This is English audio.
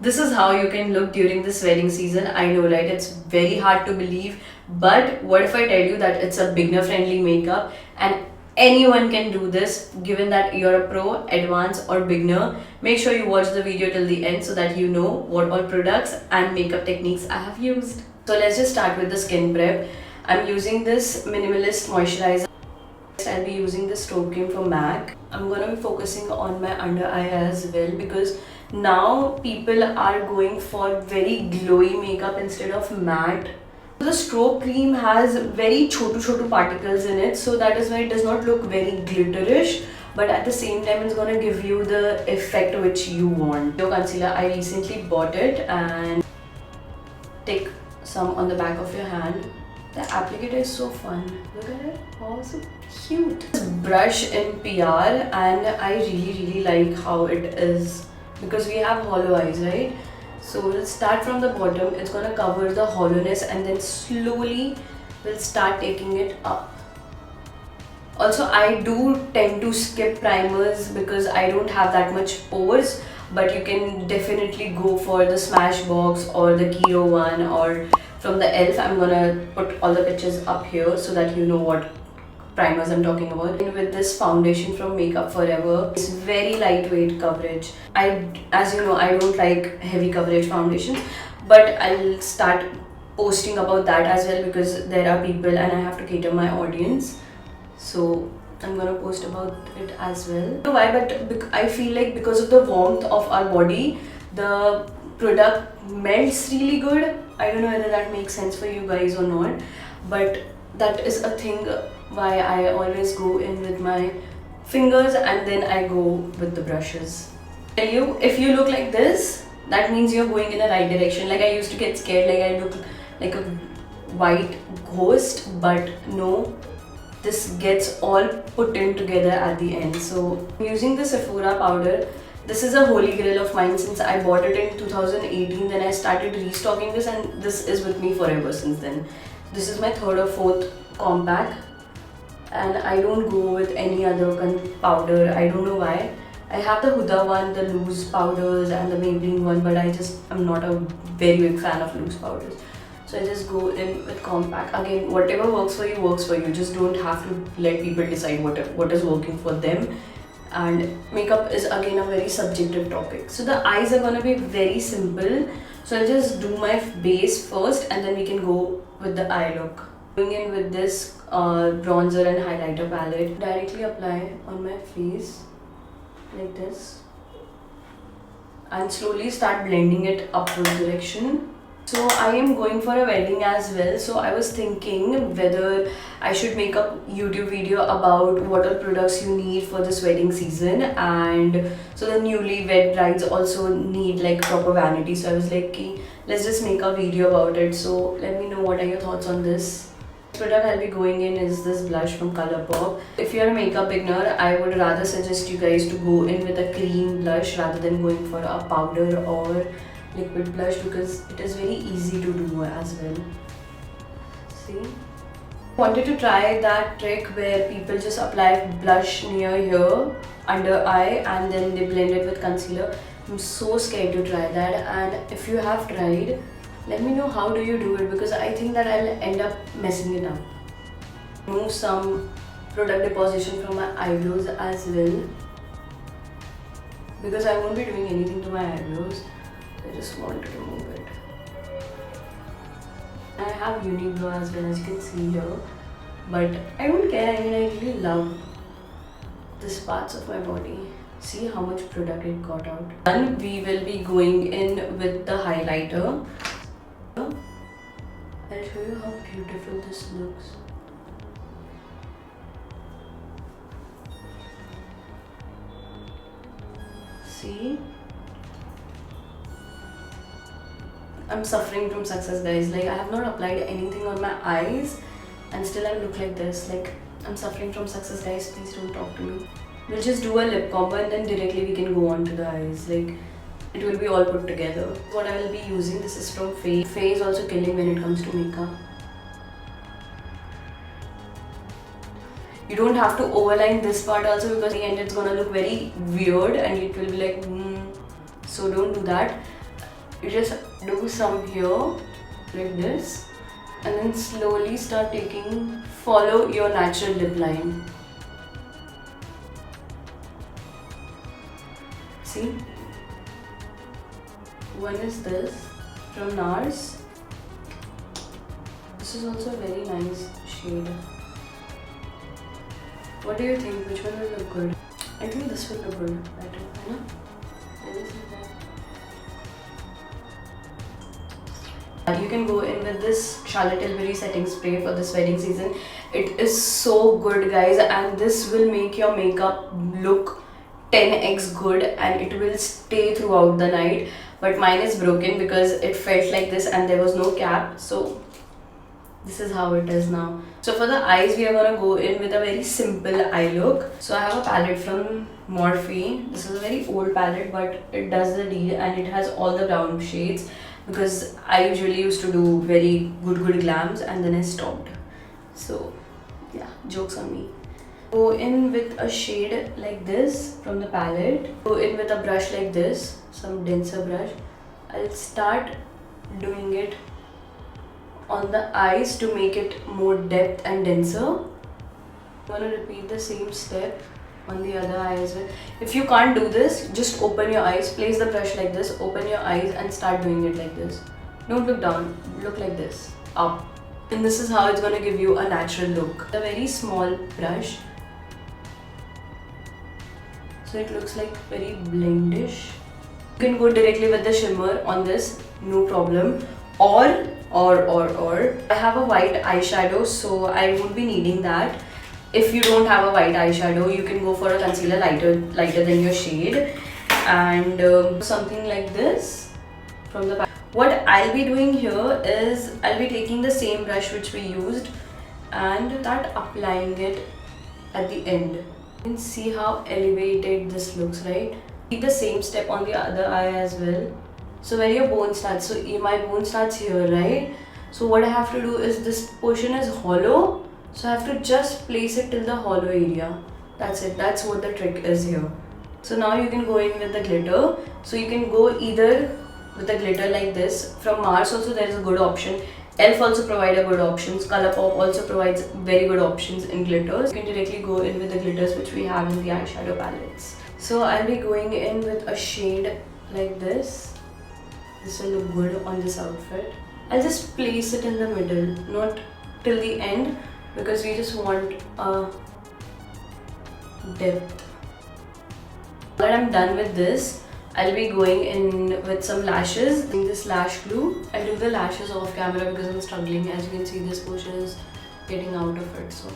This is how you can look during this wedding season. I know, right? It's very hard to believe. But what if I tell you that it's a beginner friendly makeup and anyone can do this, given that you're a pro, advanced, or beginner? Make sure you watch the video till the end so that you know what all products and makeup techniques I have used. So let's just start with the skin prep. I'm using this minimalist moisturizer. I'll be using this Stroke Cream from MAC. I'm gonna be focusing on my under eye as well because now people are going for very glowy makeup instead of matte. The Stroke Cream has very chotu particles in it, so that is why it does not look very glitterish, but at the same time it's gonna give you the effect which you want. Your concealer, I recently bought it, and take some on the back of your hand. The applicator is so fun. Look at it. Oh, so cute. This brush in PR, and I really like how it is because we have hollow eyes, right? So we'll start from the bottom. It's gonna cover the hollowness, and then slowly we'll start taking it up. Also, I do tend to skip primers because I don't have that much pores, but you can definitely go for the Smashbox or the Kiro one, or from the ELF. I'm gonna put all the pictures up here so that you know what primers I'm talking about. And with this foundation from Makeup Forever, it's very lightweight coverage. As you know, I don't like heavy coverage foundations, but I'll start posting about that as well because there are people and I have to cater my audience. So I'm gonna post about it as well. I don't know why, but I feel like because of the warmth of our body, the product melts really good. I don't know whether that makes sense for you guys or not, but that is a thing why I always go in with my fingers and then I go with the brushes. Tell you, if you look like this, that means you're going in the right direction. Like I used to get scared, like I look like a white ghost, but no, this gets all put in together at the end. So I'm using the Sephora powder. This is a holy grail of mine since I bought it in 2018. Then I started restocking this, and this is with me forever since then. This is my third or fourth compact, and I don't go with any other powder. I don't know why. I have the Huda one, the loose powders, and the Maybelline one, but I'm not a very big fan of loose powders. So I just go in with compact. Again, whatever works for you works for you. Just don't have to let people decide what is working for them. And makeup is again a very subjective topic. So the eyes are gonna be very simple. So I'll just do my base first, and then we can go with the eye look. Going in with this bronzer and highlighter palette. Directly apply on my face like this, and slowly start blending it upward direction. So I am going for a wedding as well, so I was thinking whether I should make a YouTube video about what all products you need for this wedding season, and so the newlywed brides also need like proper vanity. So I was like, okay, let's just make a video about it. So let me know what are your thoughts on this. The product I'll be going in is this blush from Colourpop. If you're a makeup beginner, I would rather suggest you guys to go in with a cream blush rather than going for a powder or liquid blush because it is very easy to do as well. See? Wanted to try that trick where people just apply blush near here, under eye, and then they blend it with concealer. I'm so scared to try that, and if you have tried, let me know how do you do it because I think that I'll end up messing it up. Remove some product deposition from my eyebrows as well because I won't be doing anything to my eyebrows. I just want to remove it. I have Unibrow as well, as you can see here, but I don't care. I mean, I really love this parts of my body. See how much product it got out. And we will be going in with the highlighter. I'll show you how beautiful this looks. See? I'm suffering from success, guys. Like I have not applied anything on my eyes and still I look like this. Like I'm suffering from success, guys. Please don't talk to me. We'll just do a lip combo and then directly we can go on to the eyes. Like it will be all put together. What I will be using, this is from Faye. Faye is also killing when it comes to makeup. You don't have to overline this part also because in the end it's gonna look very weird and it will be like so don't do that. You just do some here like this, and then slowly start follow your natural lip line. See? One is this from NARS. This is also a very nice shade. What do you think? Which one will look good? I think this will look good better, I know? You can go in with this Charlotte Tilbury setting spray for this wedding season. It is so good, guys, and this will make your makeup look 10x good and it will stay throughout the night. But mine is broken because it felt like this and there was no cap, so this is how it is now. So for the eyes, we are gonna go in with a very simple eye look. So I have a palette from Morphe. This is a very old palette, but it does the deal and it has all the brown shades because I usually used to do very good glams and then I stopped. So yeah, joke's on me. Go in with a shade like this from the palette. Go in with a brush like this, some denser brush. I'll start doing it on the eyes to make it more depth and denser. I'm gonna repeat the same step on the other eye as well. If you can't do this, just open your eyes, place the brush like this, open your eyes and start doing it like this. Don't look down, look like this, up. And this is how it's gonna give you a natural look. A very small brush. So it looks like very blendish. You can go directly with the shimmer on this, no problem. Or I have a white eyeshadow, so I won't be needing that. If you don't have a white eyeshadow, you can go for a concealer lighter than your shade, and something like this from the. What I'll be doing here is I'll be taking the same brush which we used and start applying it at the end. You can see how elevated this looks, right? Keep the same step on the other eye as well. So where your bone starts, so my bone starts here, right? So what I have to do is, this portion is hollow, so I have to just place it till the hollow area. That's it, that's what the trick is here. So now you can go in with the glitter. So you can go either with the glitter like this. From Mars also there is a good option. e.l.f. also provide a good options. Colourpop also provides very good options in glitters. You can directly go in with the glitters which we have in the eyeshadow palettes. So I'll be going in with a shade like this. This will look good on this outfit. I'll just place it in the middle, not till the end, because we just want a depth. Now that I'm done with this, I'll be going in with some lashes. Using this lash glue. I'll do the lashes off camera because I'm struggling. As you can see, this portion is getting out of it. So